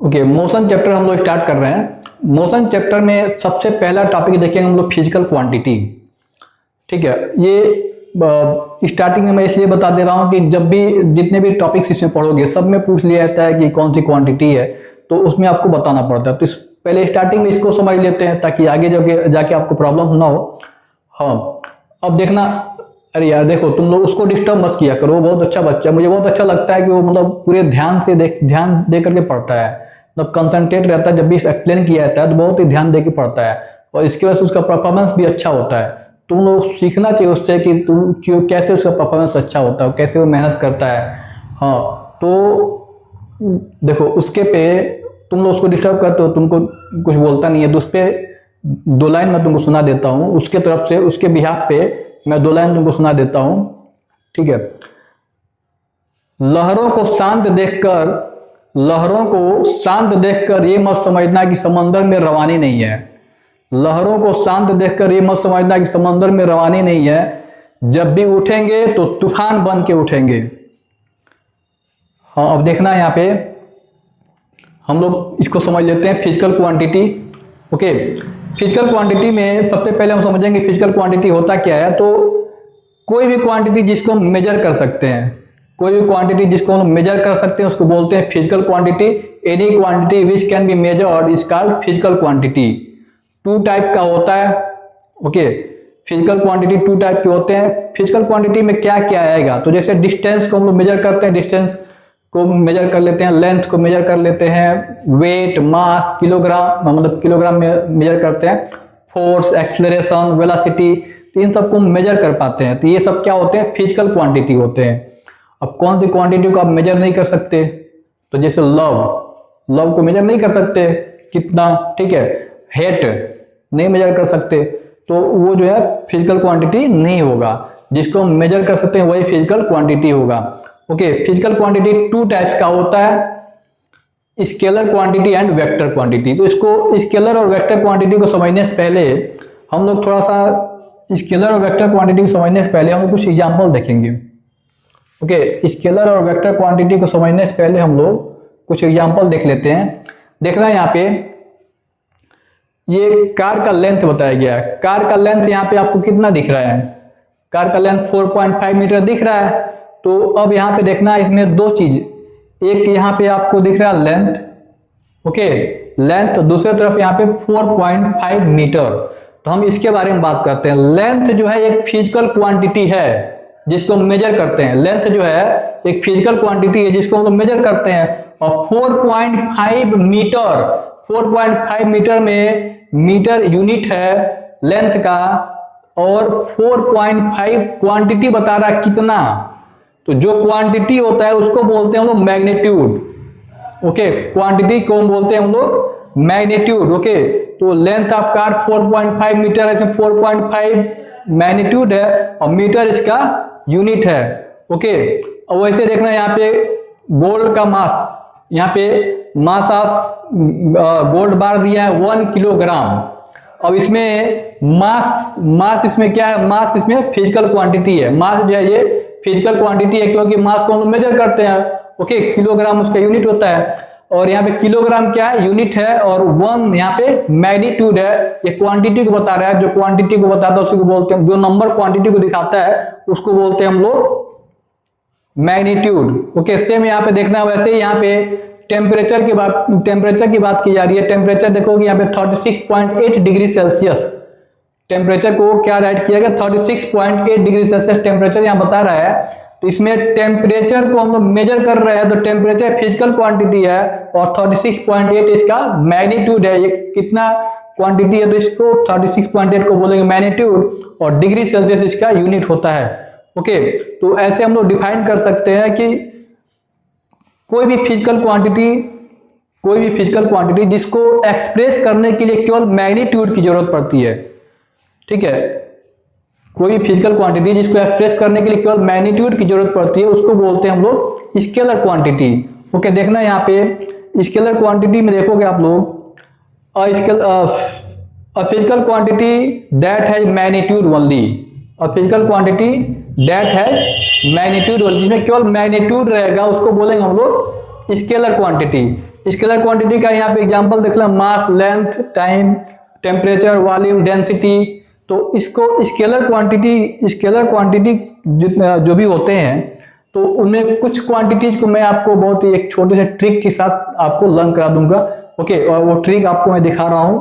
Okay, motion chapter हम लोग start कर रहे हैं। मोशन चैप्टर में सबसे पहला टॉपिक देखेंगे हम लोग फिजिकल क्वांटिटी। ठीक है, ये स्टार्टिंग में मैं इसलिए बता दे रहा हूँ कि जब भी जितने भी टॉपिक्स इसमें पढ़ोगे सब में पूछ लिया जाता है कि कौन सी क्वांटिटी है, तो उसमें आपको बताना पड़ता है। तो पहले स्टार्टिंग में इसको समझ लेते हैं ताकि आगे जाके आपको प्रॉब्लम ना हो। हाँ, अब देखना, अरे यार देखो, तुम लोग उसको डिस्टर्ब मत किया करो, वो बहुत अच्छा बच्चा है, मुझे बहुत अच्छा लगता है कि वो मतलब पूरे ध्यान दे करके पढ़ता है, मतलब कंसंट्रेट रहता है। जब भी एक्सप्लेन किया जाता है तो बहुत ही ध्यान दे के पढ़ता है और इसकी वजह से उसका परफॉर्मेंस भी अच्छा होता है। तुम लोग सीखना चाहिए उससे कि तुम क्यों, कैसे उसका परफॉर्मेंस अच्छा होता है, कैसे वो मेहनत करता है। हाँ, तो देखो उसके पे तुम लोग उसको डिस्टर्ब करते हो, तुमको कुछ बोलता नहीं है, तो उस पर 2 लाइन मैं तुमको सुना देता हूँ उसके तरफ से, उसके बिहाफ पे मैं 2 लाइन तुमको सुना देता हूँ। ठीक है, लहरों को शांत देखकर ये मत समझना कि समंदर में रवानी नहीं है। लहरों को शांत देखकर ये मत समझना कि समंदर में रवानी नहीं है। जब भी उठेंगे तो तूफान बन के उठेंगे। हाँ, अब देखना यहाँ पे हम लोग इसको समझ लेते हैं, physical quantity. Okay, physical quantity में सबसे पहले हम समझेंगे फिजिकल क्वांटिटी होता क्या है। तो कोई भी क्वांटिटी जिसको हम मेजर कर सकते हैं, कोई भी क्वांटिटी जिसको हम मेजर कर सकते हैं उसको बोलते हैं physical quantity. Any quantity which can be measured is called physical quantity. 2 type का होता है। ओके, फिजिकल क्वांटिटी 2 टाइप के होते हैं। फिजिकल क्वांटिटी में क्या क्या आएगा, तो जैसे डिस्टेंस को हम लोग मेजर करते हैं, डिस्टेंस को मेजर कर लेते हैं, लेंथ को मेजर कर लेते हैं, वेट, मास, किलोग्राम, मतलब किलोग्राम में मेजर करते हैं, फोर्स, एक्सेलरेशन, वेलोसिटी, तो इन सबको मेजर कर पाते हैं। तो ये सब क्या होते हैं, फिजिकल क्वांटिटी होते हैं। अब कौन सी क्वांटिटी को आप मेजर नहीं कर सकते, तो जैसे लव को मेजर नहीं कर सकते कितना, ठीक है, हेट नहीं मेजर कर सकते, तो वो जो है फिजिकल क्वांटिटी नहीं होगा। जिसको हम मेजर कर सकते हैं वही फिजिकल क्वांटिटी होगा। ओके, फिजिकल क्वांटिटी 2 टाइप्स का होता है, scalar quantity and vector quantity. तो इसको स्केलर और वेक्टर क्वांटिटी को समझने से पहले हम लोग थोड़ा सा स्केलर और वेक्टर क्वांटिटी को समझने से पहले हम लोग कुछ एग्जाम्पल देखेंगे। ओके, स्केलर और वेक्टर क्वांटिटी को समझने से पहले हम लोग कुछ एग्जाम्पल देख लेते हैं। देखना यहाँ पे ये कार का लेंथ बताया गया है। कार का लेंथ यहाँ पे आपको कितना दिख रहा है, कार का लेंथ 4.5 मीटर दिख रहा है। तो अब यहाँ पे देखना, इसमें 2 चीज, एक यहाँ पे आपको दिख रहा है लेंथ, ओके, लेंथ, दूसरी तरफ यहाँ पे 4.5 मीटर। तो हम इसके बारे में बात करते हैं। लेंथ जो है एक फिजिकल क्वांटिटी है जिसको हम मेजर करते हैं। लेंथ जो है एक फिजिकल क्वांटिटी है जिसको हम लोग मेजर करते हैं। और 4.5 मीटर, 4.5 मीटर में मीटर यूनिट है लेंथ का, और 4.5 क्वांटिटी बता रहा है कितना। तो जो क्वांटिटी होता है उसको बोलते हैं हम लोग मैग्नीट्यूड। ओके, क्वांटिटी को हम बोलते हैं हम लोग मैग्नीट्यूड। ओके, तो लेंथ ऑफ कार 4.5 मीटर है, इसमें 4.5 मैग्नीट्यूड है और मीटर इसका यूनिट है। ओके, और वैसे देखना यहाँ पे गोल्ड का मास, यहाँ पे मास ऑफ गोल्ड बार दिया है 1 किलोग्राम। अब इसमें मास इसमें क्या है, मास इसमें फिजिकल क्वांटिटी है। मास जो है ये फिजिकल क्वांटिटी है क्योंकि मास को हम लोग मेजर करते हैं। ओके, किलोग्राम उसका यूनिट होता है, और यहाँ पे किलोग्राम क्या है, यूनिट है, और 1 यहाँ पे मैग्नीट्यूड है। ये क्वांटिटी को बता रहा है, जो क्वांटिटी को बताता है उसी को बोलते हैं, जो नंबर क्वांटिटी को दिखाता है उसको बोलते हैं हम लोग मैग्नीट्यूड। ओके, सेम यहाँ पे देखना, वैसे ही यहाँ पे टेम्परेचर की बात की जा रही है। टेम्परेचर देखोगे यहाँ पे 36.8 डिग्री सेल्सियस, टेम्परेचर को क्या राइट किया गया, 36.8 डिग्री सेल्सियस टेम्परेचर यहाँ बता रहा है। तो इसमें टेम्परेचर को हम लोग मेजर कर रहे हैं, तो टेम्परेचर फिजिकल क्वांटिटी है और 36.8 इसका मैग्नीट्यूड है। ये कितना क्वांटिटी है, तो इसको 36.8 को बोलेंगे मैग्नीट्यूड, और डिग्री सेल्सियस इसका यूनिट होता है। ओके, तो ऐसे हम लोग डिफाइन कर सकते हैं कि कोई भी फिजिकल क्वांटिटी जिसको एक्सप्रेस करने के लिए केवल मैग्नीट्यूड की जरूरत पड़ती है। ठीक है, कोई भी फिजिकल क्वांटिटी जिसको एक्सप्रेस करने के लिए केवल मैग्नीट्यूड की जरूरत पड़ती है उसको बोलते हैं हम लोग स्केलर क्वांटिटी। ओके, देखना यहाँ पे स्केलर क्वांटिटी में देखोगे आप लोग, physical quantity that has magnitude only, और physical quantity that has magnitude only, जिसमें केवल मैग्नीट्यूड रहेगा उसको बोलेंगे हम लोग स्केलर क्वांटिटी। स्केलर क्वांटिटी का यहाँ पे एग्जांपल देख लो, mass, length, time, temperature, volume, density. तो इसको स्केलर क्वांटिटी जितना जो भी होते हैं, तो उनमें कुछ क्वांटिटीज को मैं आपको बहुत ही एक छोटे से ट्रिक के साथ आपको लर्न करा दूंगा। ओके, और वो ट्रिक आपको मैं दिखा रहा हूँ।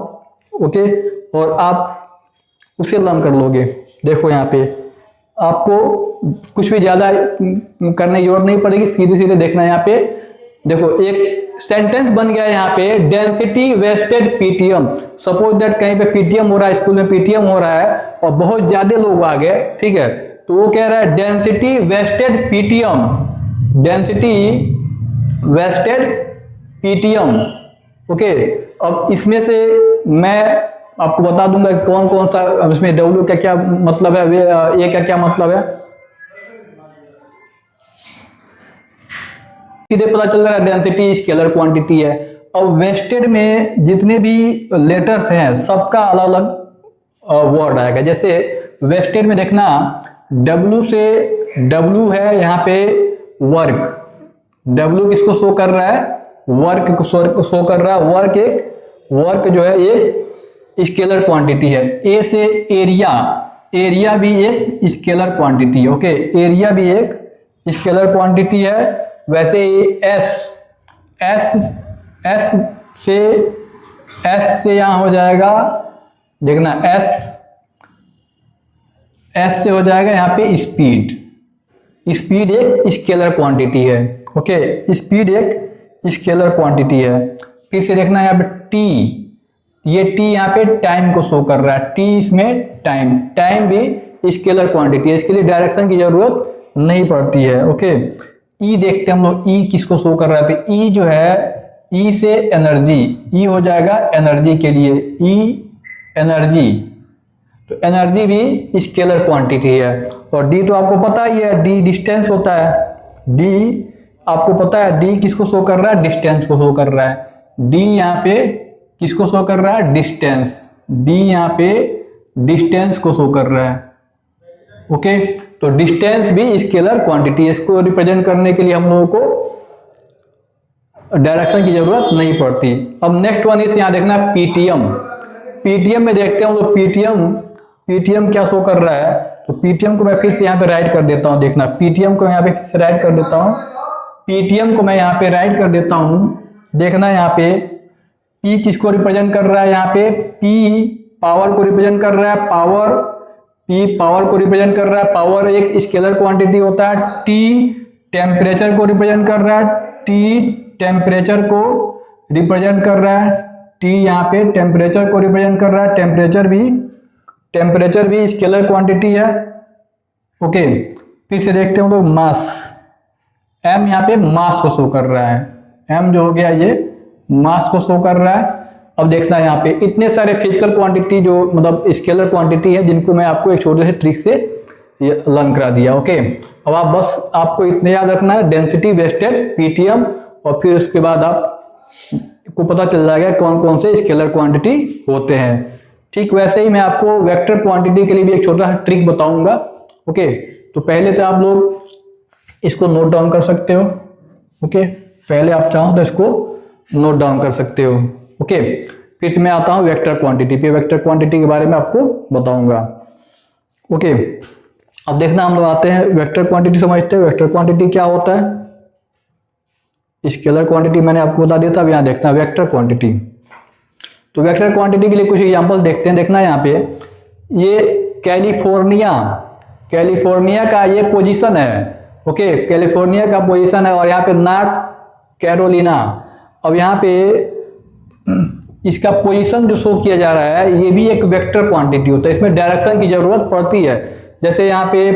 ओके, और आप उसे लर्न कर लोगे। देखो यहाँ पे आपको कुछ भी ज़्यादा करने की जरूरत नहीं पड़ेगी, सीधे सीधे देखना है। यहाँ पे देखो एक सेंटेंस बन गया यहाँ पे, density wasted PTM. Suppose that कहीं पे पीटीएम हो रहा है, स्कूल में पीटीएम हो रहा है और बहुत ज्यादा लोग आ गए, ठीक है, तो वो कह रहा है density wasted PTM, density wasted PTM. Okay, अब इसमें से मैं आपको बता दूंगा कि कौन कौन सा इसमें डब्ल्यू का क्या मतलब है, ए का क्या मतलब है। सीधे पता चल रहा है डेंसिटी स्केलर क्वांटिटी है। अब वेस्टेड में जितने भी लेटर्स हैं सबका अलग अलग वर्ड आएगा। जैसे वेस्टेड में देखना, W से W है यहाँ पे वर्क, W किसको शो कर रहा है, वर्क को शो कर रहा है। वर्क जो है एक स्केलर क्वांटिटी है। ए से एरिया, एरिया भी एक स्केलर क्वांटिटी है। ओके, एरिया भी एक स्केलर क्वांटिटी है। वैसे एस से यहाँ हो जाएगा, देखना एस से हो जाएगा यहाँ पे स्पीड एक स्केलर क्वांटिटी है। ओके, स्पीड एक स्केलर क्वांटिटी है। फिर से देखना यहाँ पे टी, ये टी यहाँ पे टाइम को शो कर रहा है। टी इसमें टाइम भी स्केलर क्वांटिटी है, इसके लिए डायरेक्शन की जरूरत नहीं पड़ती है। ओके, ई देखते हैं हम लोग, ई किसको शो कर रहा है, तो ई जो है, ई से एनर्जी, ई हो जाएगा एनर्जी के लिए, ई एनर्जी, तो एनर्जी भी स्केलर क्वांटिटी है। और डी तो आपको पता ही है, डी डिस्टेंस होता है। डी आपको पता है, डी किसको शो कर रहा है, डिस्टेंस को शो कर रहा है। डी यहाँ पे किसको शो कर रहा है, डिस्टेंस, डी यहाँ पे डिस्टेंस को शो कर रहा है। ओके, तो डिस्टेंस भी स्केलर क्वांटिटी है, इसको रिप्रेजेंट करने के लिए हम लोगों को डायरेक्शन की जरूरत नहीं पड़ती। अब नेक्स्ट वन इस यहाँ देखना पीटीएम। पीटीएम में देखते हैं हम लोग, पीटीएम क्या शो कर रहा है, तो पीटीएम को मैं फिर से यहाँ पे राइट कर देता हूँ। देखना, पीटीएम को यहाँ पे फिर से राइट कर देता हूँ, पीटीएम को मैं यहाँ पे राइट कर देता हूँ। देखना यहाँ पे पी किसको रिप्रेजेंट कर रहा है, यहाँ पे पी पावर को रिप्रेजेंट कर रहा है, पी पावर को रिप्रेजेंट कर रहा है। पावर एक स्केलर क्वांटिटी होता है। टी टेम्परेचर को रिप्रेजेंट कर रहा है, टी टेम्परेचर को रिप्रेजेंट कर रहा है, टी यहाँ पे टेम्परेचर को रिप्रेजेंट कर रहा है। टेम्परेचर भी स्केलर क्वांटिटी है। ओके, फिर से देखते हैं हम लोग मास, एम यहाँ पे मास को शो कर रहा है, एम जो हो गया ये मास को शो कर रहा है। अब देखना है यहाँ पे इतने सारे फिजिकल क्वांटिटी जो मतलब स्केलर क्वांटिटी है, जिनको मैं आपको एक छोटे से ट्रिक से ये लर्न करा दिया। ओके, अब आप बस आपको इतने याद रखना है, डेंसिटी वेस्टेड पीटीएम, और फिर उसके बाद आपको पता चल जाएगा कौन कौन से स्केलर क्वांटिटी होते हैं। ठीक वैसे ही मैं आपको वेक्टर क्वांटिटी के लिए भी एक छोटा सा ट्रिक बताऊंगा। ओके, तो पहले तो आप लोग इसको नोट डाउन कर सकते हो। ओके, पहले आप चाहो तो इसको नोट डाउन कर सकते हो। ओके, फिर से मैं आता हूँ वेक्टर क्वांटिटी पे, वेक्टर क्वांटिटी के बारे में आपको बताऊंगा। ओके, अब देखना हम लोग आते हैं वेक्टर क्वांटिटी समझते हैं। वेक्टर क्वांटिटी क्या होता है, स्केलर क्वांटिटी मैंने आपको बता दिया था। अब यहाँ देखना वेक्टर क्वांटिटी, तो वेक्टर क्वांटिटी के लिए कुछ एग्जांपल देखते हैं। देखना यहाँ पे ये कैलिफोर्निया का ये पोजीशन है। ओके, कैलिफोर्निया का पोजीशन है, और यहाँ पे नॉर्थ कैरोलिना। अब यहाँ पे इसका पोजीशन जो शो किया जा रहा है, ये भी एक वेक्टर क्वांटिटी होता है, इसमें डायरेक्शन की जरूरत पड़ती है। जैसे यहाँ पे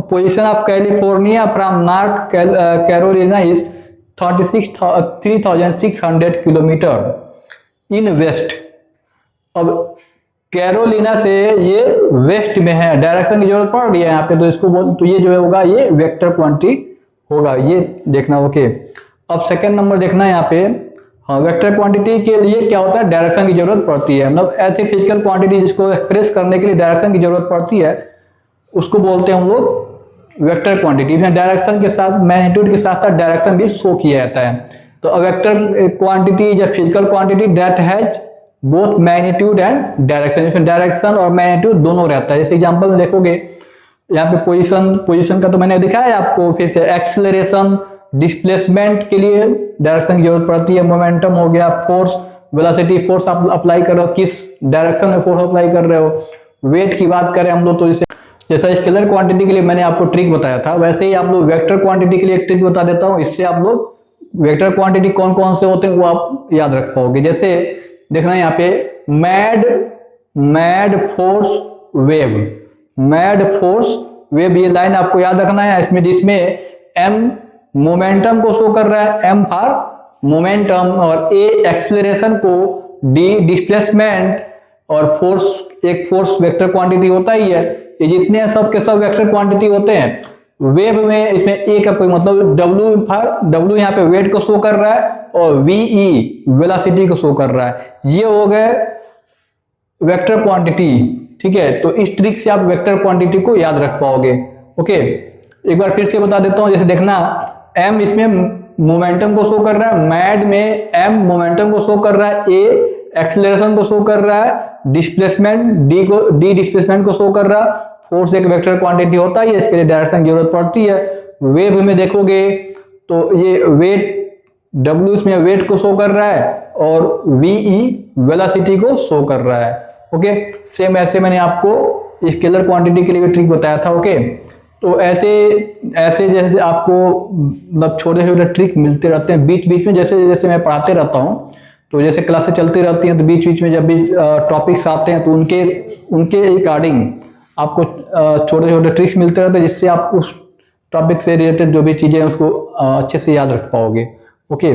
position of California from North Carolina is 3600 kilometre in west. अब कैरोलिना से ये वेस्ट में है, डायरेक्शन की जरूरत पड़ रही है यहाँ पे, तो इसको बोल, तो ये जो है होगा ये वेक्टर क्वांटिटी होगा, ये देखना। ओके, अब सेकंड नंबर देखना यहाँ पे, हाँ, वेक्टर क्वांटिटी के लिए क्या होता है, डायरेक्शन की जरूरत पड़ती है। मतलब ऐसे फिजिकल क्वांटिटी जिसको एक्सप्रेस करने के लिए डायरेक्शन की जरूरत पड़ती है, उसको बोलते हैं हम लोग वेक्टर क्वांटिटी। इसमें डायरेक्शन के साथ, मैग्नीट्यूड के साथ साथ डायरेक्शन भी शो किया जाता है। तो वेक्टर क्वांटिटी या physical quantity that has both magnitude and direction, इसमें डायरेक्शन और मैग्नीट्यूड दोनों रहता है। जैसे एग्जांपल में देखोगे यहाँ पे पोजीशन का तो मैंने दिखाया आपको, फिर से एक्सेलरेशन डिस्प्लेसमेंट के लिए डायरेक्शन की जरूरत पड़ती है, मोमेंटम हो गया, फोर्स वेलोसिटी, फोर्स आप अप्लाई कर रहे हो, किस डायरेक्शन में फोर्स अप्लाई कर रहे हो। वेट की बात करें हम लोग तो जैसा स्केलर क्वांटिटी के लिए मैंने आपको ट्रिक बताया था, वैसे ही आप लोग वेक्टर क्वांटिटी के लिए एक ट्रिक बता देता हूं, इससे आप लोग वेक्टर क्वांटिटी कौन कौन से होते हैं वो आप याद रख पाओगे। जैसे देखना यहाँ पे मैड फोर्स वेव, ये लाइन आपको याद रखना है इसमें, जिसमें एम मोमेंटम को शो कर रहा है, एम फॉर मोमेंटम, और ए एक्सेलरेशन को, डी डिस्प्लेसमेंट, और फोर्स एक फोर्स वेक्टर क्वांटिटी होता ही है। ये जितने सब के सब वेक्टर क्वांटिटी होते हैं। वेव में इसमें ए का कोई मतलब डब्ल्यू यहाँ पे वेट को शो कर रहा है, और वीई वेलोसिटी को शो कर रहा है। ये हो गए वेक्टर क्वांटिटी, ठीक है। तो इस ट्रिक से आप वेक्टर क्वांटिटी को याद रख पाओगे। ओके, एक बार फिर से बता देता हूं। जैसे देखना, एम इसमें मोमेंटम को शो कर रहा है, मैड में एम मोमेंटम को शो कर रहा है, ए एक्सेलरेशन को शो कर रहा है, डिस्प्लेसमेंट डी डिस्प्लेसमेंट को शो कर रहा है, फोर्स एक वेक्टर क्वांटिटी होता है, इसके लिए डायरेक्शन की जरूरत पड़ती है। वेव में देखोगे तो ये वेट डब्ल्यू इसमें वेट को शो कर रहा है, और वीई वेलोसिटी को शो कर रहा है। ओके, सेम ऐसे मैंने आपको स्केलर क्वांटिटी के लिए भी ट्रिक बताया था। ओके, तो ऐसे जैसे आपको मतलब छोटे छोटे ट्रिक मिलते रहते हैं बीच बीच में, जैसे जैसे मैं पढ़ाते रहता हूँ, तो जैसे क्लासेस चलती रहती हैं, तो बीच बीच में जब भी टॉपिक्स आते हैं तो उनके अकॉर्डिंग आपको छोटे छोटे ट्रिक्स मिलते रहते हैं, जिससे आप उस टॉपिक से रिलेटेड जो भी चीज़ें हैं उसको अच्छे से याद रख पाओगे। ओके,